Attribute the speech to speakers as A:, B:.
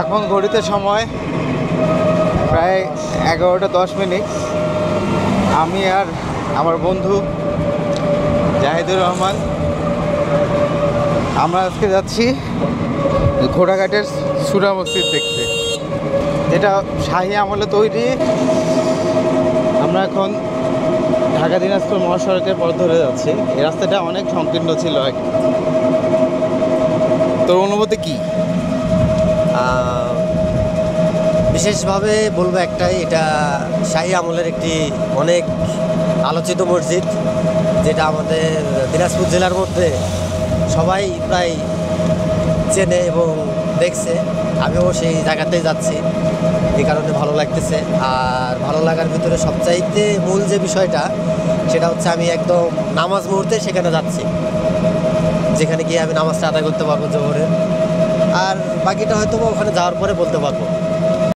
A: এখন ঘড়িতে সময় প্রায় 11:10। আমি আর আমার বন্ধু জাহিদুর রহমান আমরা আজকে যাচ্ছি ঘোড়াঘাটের সূরা মসজিদ দেখতে, যেটা শাহী আমলে তৈরি। আমরা এখন ঢাকা দিনাজপুর মহাসড়কের পথ ধরে যাচ্ছি। এই রাস্তাটা অনেক সংকীর্ণ ছিল আগে। তোর অনুভূতি কি?
B: বিশেষভাবে বলবো একটাই, এটা শাহী আমলের একটি অনেক আলোচিত মসজিদ, যেটা আমাদের দিনাজপুর জেলার মধ্যে সবাই প্রায় চেনে এবং দেখছে। আমিও সেই জায়গাতেই যাচ্ছি, এই কারণে ভালো লাগতেছে। আর ভালো লাগার ভিতরে সবচাইতে মূল যে বিষয়টা, সেটা হচ্ছে আমি একদম নামাজ মুহূর্তে সেখানে যাচ্ছি, যেখানে গিয়ে আমি নামাজটা আদায় করতে পারবো জোহরের। আর বাকিটা হয়তো ওখানে যাওয়ার পরে বলতে পারবো।